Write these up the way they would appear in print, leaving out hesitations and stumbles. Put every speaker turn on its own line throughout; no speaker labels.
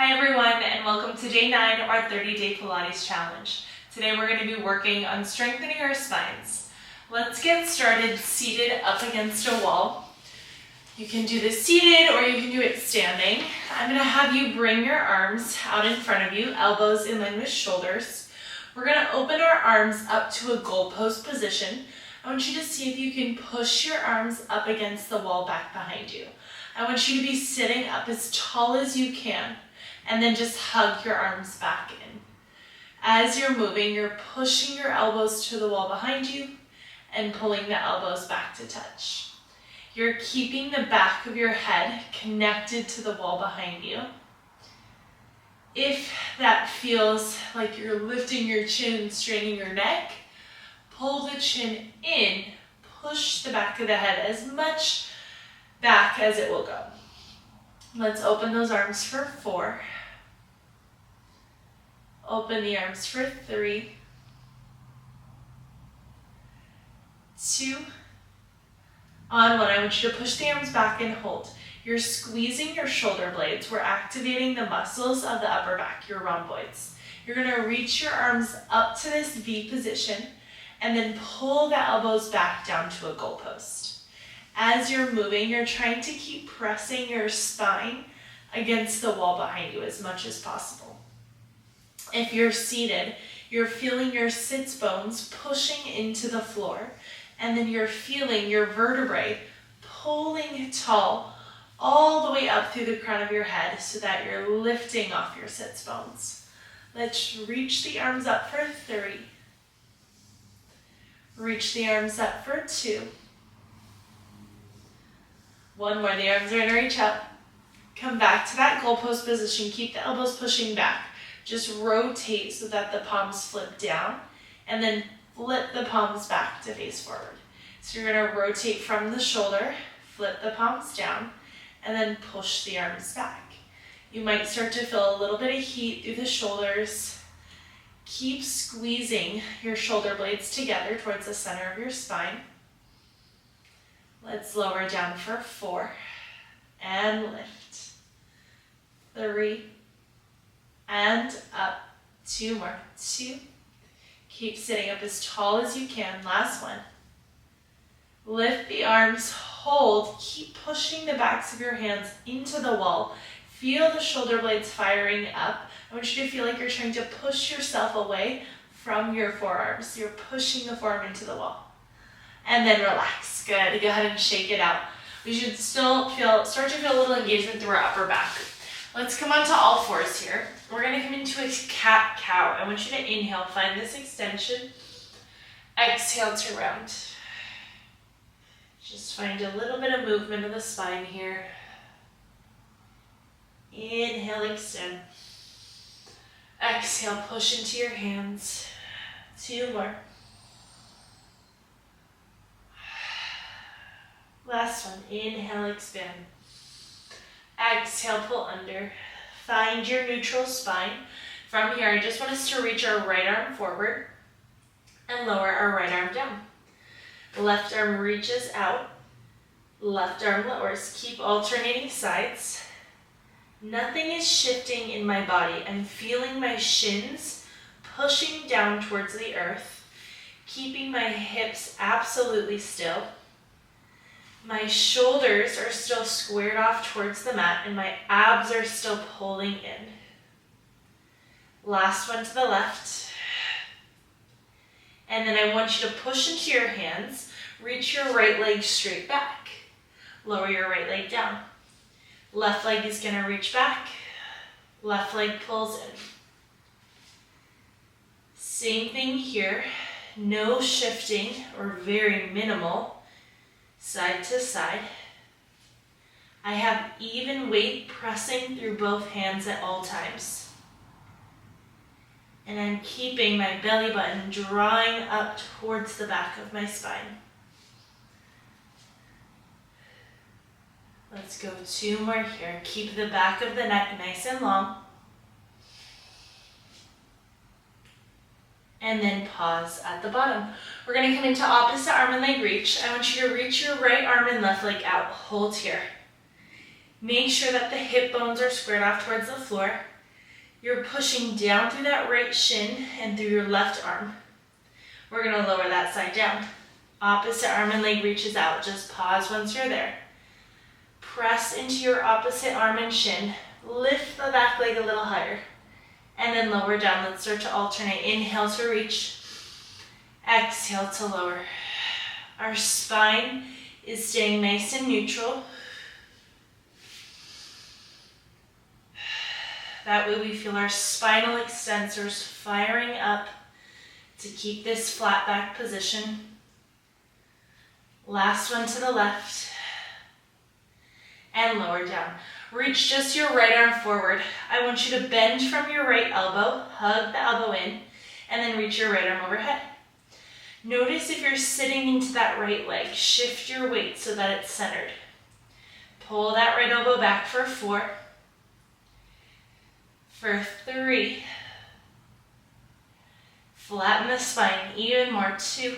Hi everyone, and welcome to day 9 of our 30-day Pilates challenge. Today we're going to be working on strengthening our spines. Let's get started seated up against a wall. You can do this seated or you can do it standing. I'm going to have you bring your arms out in front of you, elbows in line with shoulders. We're going to open our arms up to a goalpost position. I want you to see if you can push your arms up against the wall back behind you. I want you to be sitting up as tall as you can. And then just hug your arms back in. As you're moving, you're pushing your elbows to the wall behind you and pulling the elbows back to touch. You're keeping the back of your head connected to the wall behind you. If that feels like you're lifting your chin, straining your neck, pull the chin in, push the back of the head as much back as it will go. Let's open those arms for 4. Open the arms for 3, 2, on 1. I want you to push the arms back and hold. You're squeezing your shoulder blades. We're activating the muscles of the upper back, your rhomboids. You're going to reach your arms up to this V position and then pull the elbows back down to a goalpost. As you're moving, you're trying to keep pressing your spine against the wall behind you as much as possible. If you're seated, you're feeling your sits bones pushing into the floor, and then you're feeling your vertebrae pulling tall all the way up through the crown of your head so that you're lifting off your sits bones. Let's reach the arms up for 3. Reach the arms up for 2. One more, the arms are going to reach up. Come back to that goalpost position. Keep the elbows pushing back. Just rotate so that the palms flip down and then flip the palms back to face forward. So you're going to rotate from the shoulder, flip the palms down, and then push the arms back. You might start to feel a little bit of heat through the shoulders. Keep squeezing your shoulder blades together towards the center of your spine. Let's lower down for 4 and lift. 3 and up. 2 more. 2. Keep sitting up as tall as you can. Last one. Lift the arms, hold. Keep pushing the backs of your hands into the wall. Feel the shoulder blades firing up. I want you to feel like you're trying to push yourself away from your forearms. You're pushing the forearm into the wall. And then relax. Good. Go ahead and shake it out. We should still start to feel a little engagement through our upper back. Let's come onto all fours here. We're going to come into a cat-cow. I want you to inhale, find this extension. Exhale to round. Just find a little bit of movement of the spine here. Inhale, extend. Exhale, push into your hands. 2 more. Last one. Inhale, expand. Exhale, pull under. Find your neutral spine. From here, I just want us to reach our right arm forward and lower our right arm down. Left arm reaches out. Left arm lowers. Keep alternating sides. Nothing is shifting in my body. I'm feeling my shins pushing down towards the earth, keeping my hips absolutely still. My shoulders are still squared off towards the mat and my abs are still pulling in. Last one to the left. And then I want you to push into your hands. Reach your right leg straight back. Lower your right leg down. Left leg is going to reach back. Left leg pulls in. Same thing here. No shifting or very minimal. Side to side. I have even weight pressing through both hands at all times. And I'm keeping my belly button drawing up towards the back of my spine. Let's go 2 more here. Keep the back of the neck nice and long. And then pause at the bottom. We're going to come into opposite arm and leg reach. I want you to reach your right arm and left leg out. Hold here. Make sure that the hip bones are squared off towards the floor. You're pushing down through that right shin and through your left arm. We're gonna lower that side down. Opposite arm and leg reaches out. Just pause once you're there. Press into your opposite arm and shin. Lift the back leg a little higher. And then lower down. Let's start to alternate. Inhale to reach. Exhale to lower. Our spine is staying nice and neutral. That way we feel our spinal extensors firing up to keep this flat back position. Last one to the left. And lower down. Reach just your right arm forward. I want you to bend from your right elbow, hug the elbow in, and then reach your right arm overhead. Notice if you're sitting into that right leg, shift your weight so that it's centered. Pull that right elbow back for 4, for 3, flatten the spine even more, 2,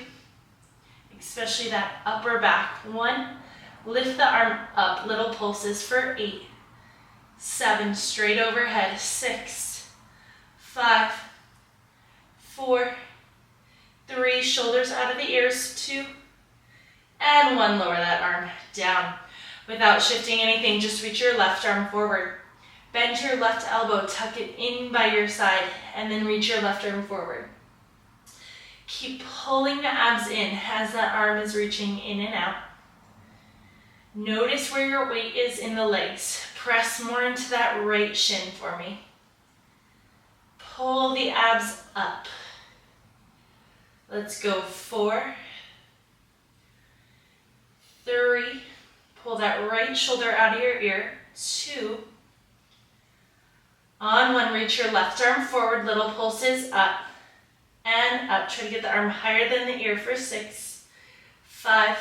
especially that upper back, 1, lift the arm up, little pulses for 8, 7, straight overhead, 6, 5, 4, 3, shoulders out of the ears, 2, and 1, lower that arm down. Without shifting anything, just reach your left arm forward. Bend your left elbow, tuck it in by your side, and then reach your left arm forward. Keep pulling the abs in as that arm is reaching in and out. Notice where your weight is in the legs. Press more into that right shin for me. Pull the abs up. Let's go 4, 3, pull that right shoulder out of your ear, 2, on 1, reach your left arm forward, little pulses up and up. Try to get the arm higher than the ear for 6, 5,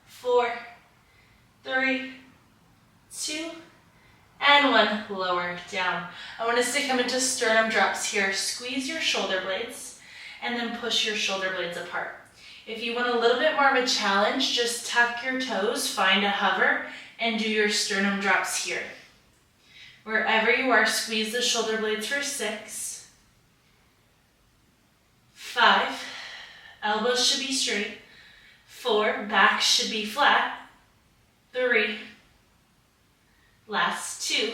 4, 3, 2, and 1, lower down. I want us to come into sternum drops here. Squeeze your shoulder blades and then push your shoulder blades apart. If you want a little bit more of a challenge, just tuck your toes, find a hover, and do your sternum drops here. Wherever you are, squeeze the shoulder blades for 6, 5, elbows should be straight, 4, back should be flat, 3, last 2,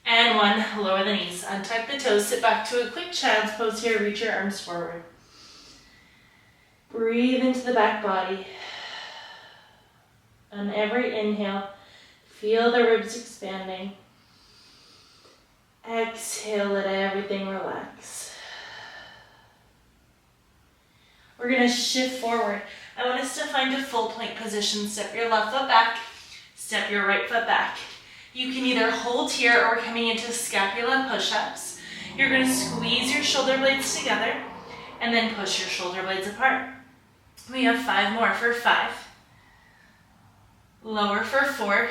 and 1, lower the knees. Untuck the toes, sit back to a quick child's pose here, reach your arms forward. Breathe into the back body. On every inhale, feel the ribs expanding. Exhale, let everything relax. We're going to shift forward. I want us to find a full plank position. Step your left foot back, step your right foot back. You can either hold here or coming into scapula push-ups. You're going to squeeze your shoulder blades together and then push your shoulder blades apart. We have 5 more for 5. Lower for 4.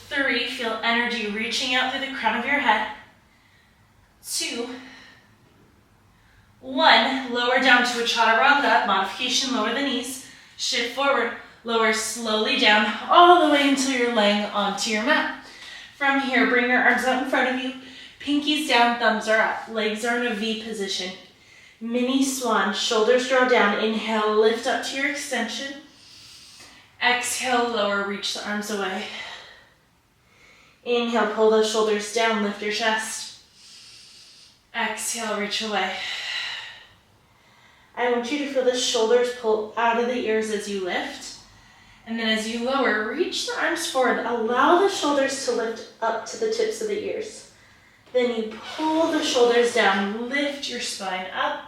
3, feel energy reaching out through the crown of your head. 2. 1, lower down to a chaturanga, modification, lower the knees, shift forward, lower slowly down, all the way until you're laying onto your mat. From here, bring your arms out in front of you, pinkies down, thumbs are up, legs are in a V position. Mini swan, shoulders draw down, inhale, lift up to your extension. Exhale, lower, reach the arms away. Inhale, pull those shoulders down, lift your chest. Exhale, reach away. I want you to feel the shoulders pull out of the ears as you lift. And then as you lower, reach the arms forward. Allow the shoulders to lift up to the tips of the ears. Then you pull the shoulders down, lift your spine up.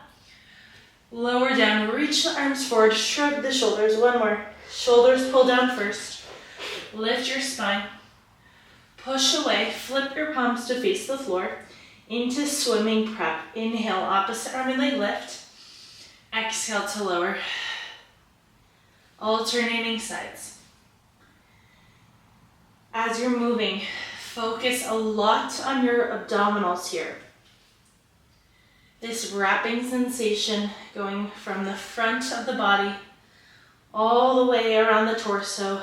Lower down, reach the arms forward, shrug the shoulders. 1 more. Shoulders pull down first. Lift your spine. Push away, flip your palms to face the floor into swimming prep. Inhale, opposite arm and leg lift. Exhale to lower. Alternating sides. As you're moving, focus a lot on your abdominals here. This wrapping sensation going from the front of the body all the way around the torso,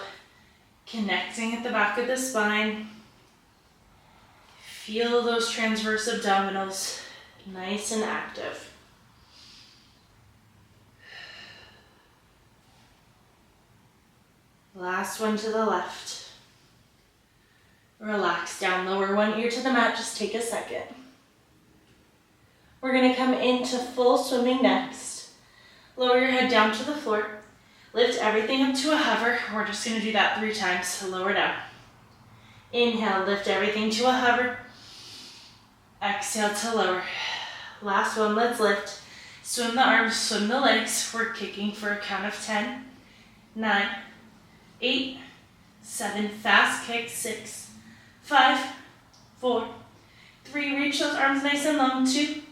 connecting at the back of the spine. Feel those transverse abdominals nice and active. Last one to the left. Relax down, lower one ear to the mat, just take a second. We're gonna come into full swimming next. Lower your head down to the floor. Lift everything up to a hover. We're just gonna do that 3 times, so lower down. Inhale, lift everything to a hover. Exhale to lower. Last one, let's lift. Swim the arms, swim the legs. We're kicking for a count of 10, 9, 8, 7, fast kick, 6, 5, 4, 3, reach those arms nice and long, 2,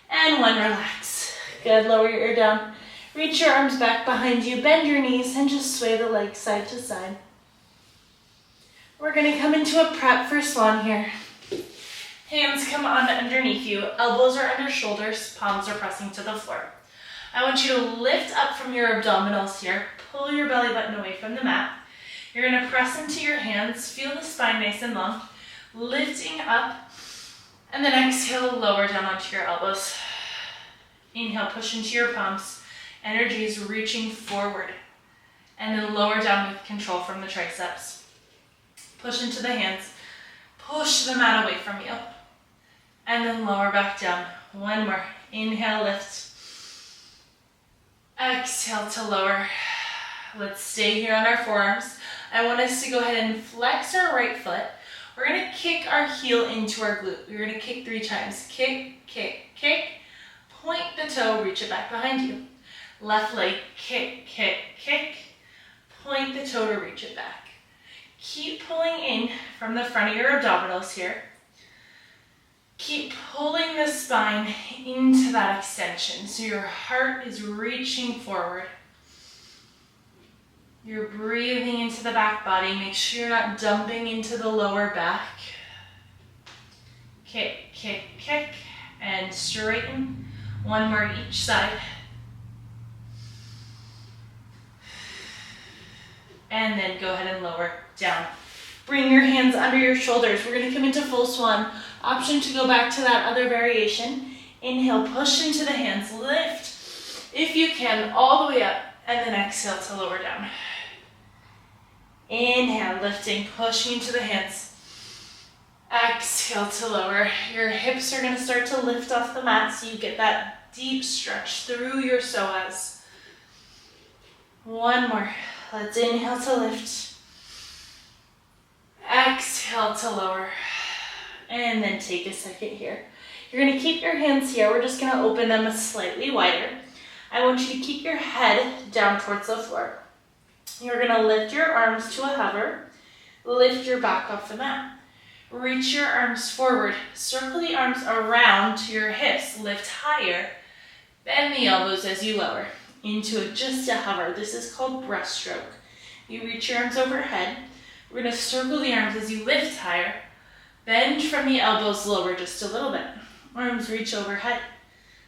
and 1, relax. Good, lower your ear down. Reach your arms back behind you, bend your knees, and just sway the legs side to side. We're gonna come into a prep for swan here. Hands come on underneath you, elbows are under shoulders, palms are pressing to the floor. I want you to lift up from your abdominals here, pull your belly button away from the mat. You're gonna press into your hands, feel the spine nice and long, lifting up, and then exhale, lower down onto your elbows. Inhale, push into your palms, energy is reaching forward, and then lower down with control from the triceps. Push into the hands, push the mat away from you, and then lower back down. One more, inhale, lift. Exhale to lower. Let's stay here on our forearms. I want us to go ahead and flex our right foot. We're gonna kick our heel into our glute. We're gonna kick 3 times. Kick, kick, kick. Point the toe, reach it back behind you. Left leg, kick, kick, kick. Point the toe to reach it back. Keep pulling in from the front of your abdominals here. Keep pulling the spine into that extension so your heart is reaching forward. You're breathing into the back body. Make sure you're not dumping into the lower back. Kick, kick, kick, and straighten. One more each side. And then go ahead and lower down. Bring your hands under your shoulders. We're gonna come into full swan. Option to go back to that other variation. Inhale, push into the hands, lift, if you can, all the way up, and then exhale to lower down. Inhale, lifting, pushing into the hands. Exhale to lower. Your hips are gonna start to lift off the mat so you get that deep stretch through your psoas. One more. Let's inhale to lift. Exhale to lower. And then take a second here. You're gonna keep your hands here. We're just gonna open them slightly wider. I want you to keep your head down towards the floor. You're gonna lift your arms to a hover. Lift your back off the mat. Reach your arms forward. Circle the arms around to your hips. Lift higher. Bend the elbows as you lower into just a hover. This is called breaststroke. You reach your arms overhead. We're gonna circle the arms as you lift higher. Bend from the elbows lower just a little bit. Arms reach overhead.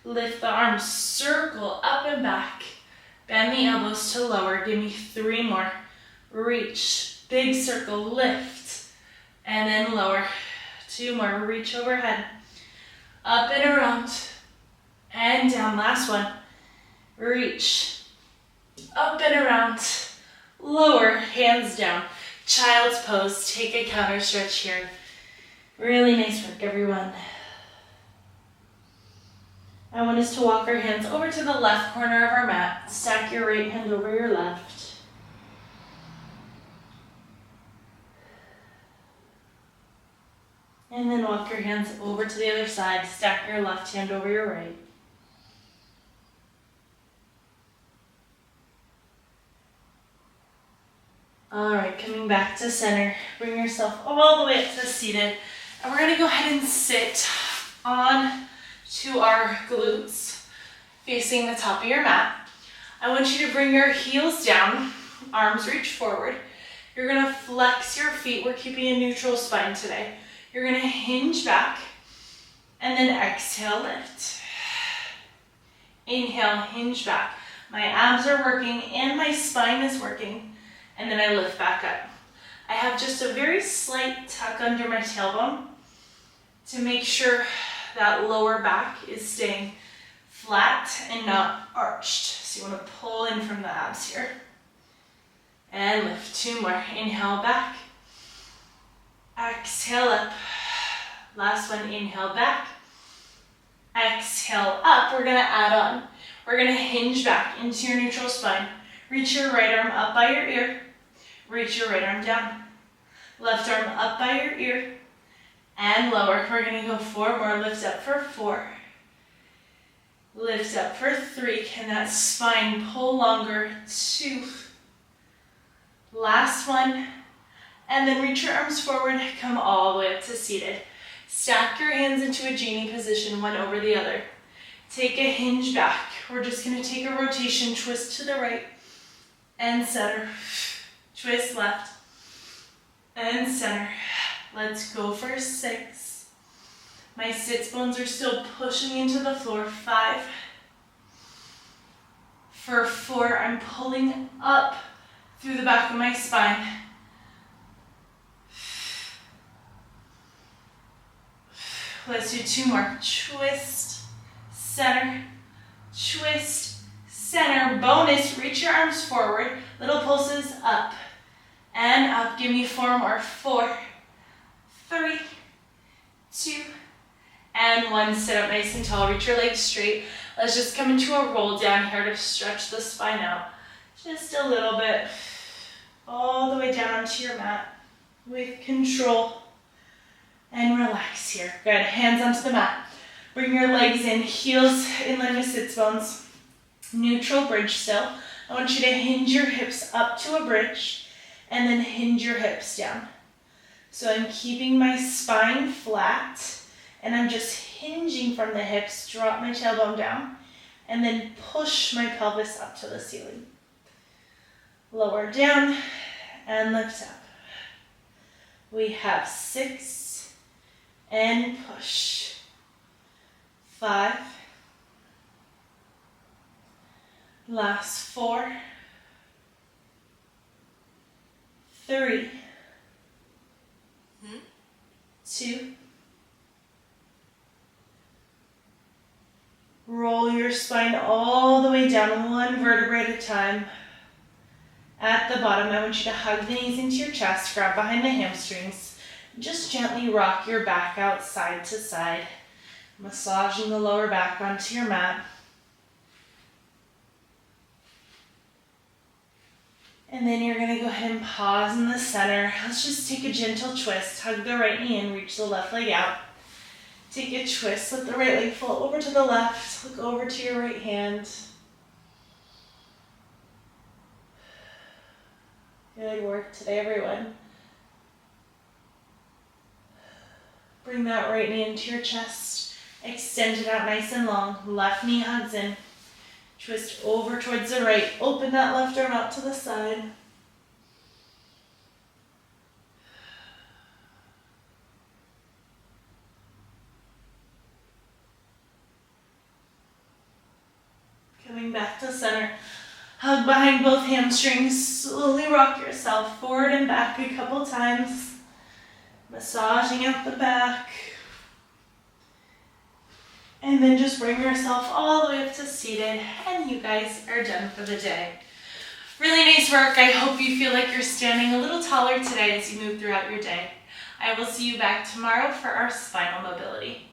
Lift the arms, circle up and back. Bend the elbows to lower. Give me 3 more. Reach, big circle, lift, and then lower. 2 more, reach overhead. Up and around, and down. Last one. Reach, up and around, lower, hands down. Child's pose, take a counter stretch here. Really nice work, everyone. I want us to walk our hands over to the left corner of our mat. Stack your right hand over your left. And then walk your hands over to the other side. Stack your left hand over your right. All right, coming back to center. Bring yourself all the way up to seated. And we're gonna go ahead and sit on to our glutes, facing the top of your mat. I want you to bring your heels down, arms reach forward. You're gonna flex your feet. We're keeping a neutral spine today. You're gonna hinge back, and then exhale, lift. Inhale, hinge back. My abs are working and my spine is working. And then I lift back up. I have just a very slight tuck under my tailbone to make sure that lower back is staying flat and not arched. So you want to pull in from the abs here. And lift. 2 more. Inhale back. Exhale up. Last one. Inhale back. Exhale up. We're going to add on. We're going to hinge back into your neutral spine. Reach your right arm up by your ear. Reach your right arm down. Left arm up by your ear. And lower. We're going to go 4 more. Lift up for 4. Lift up for 3. Can that spine pull longer? 2. Last one. And then reach your arms forward. Come all the way up to seated. Stack your hands into a genie position, one over the other. Take a hinge back. We're just going to take a rotation, twist to the right and center. Twist left and center. Let's go for 6. My sits bones are still pushing into the floor. 5. For 4, I'm pulling up through the back of my spine. Let's do 2 more. Twist, center, twist, center. Bonus, reach your arms forward. Little pulses up and up. Give me 4 more. 4, 3, 2, and 1. Sit up nice and tall. Reach your legs straight. Let's just come into a roll down here to stretch the spine out. Just a little bit. All the way down onto your mat with control. And relax here. Good. Hands onto the mat. Bring your legs in. Heels in line with sits bones. Neutral bridge still. I want you to hinge your hips up to a bridge and then hinge your hips down. So I'm keeping my spine flat and I'm just hinging from the hips. Drop my tailbone down and then push my pelvis up to the ceiling. Lower down and lift up. We have 6 and push. 5. Last 4. 3. 2. Roll your spine all the way down, 1 vertebra at a time. At the bottom, I want you to hug the knees into your chest, grab behind the hamstrings. Just gently rock your back out side to side, massaging the lower back onto your mat. And then you're going to go ahead and pause in the center. Let's just take a gentle twist. Hug the right knee in, reach the left leg out. Take a twist, let the right leg fall over to the left. Look over to your right hand. Good work today, everyone. Bring that right knee into your chest. Extend it out nice and long. Left knee hugs in. Twist over towards the right. Open that left arm out to the side. Coming back to center. Hug behind both hamstrings. Slowly rock yourself forward and back a couple times. Massaging out the back. And then just bring yourself all the way up to seated. And you guys are done for the day. Really nice work. I hope you feel like you're standing a little taller today as you move throughout your day. I will see you back tomorrow for our spinal mobility.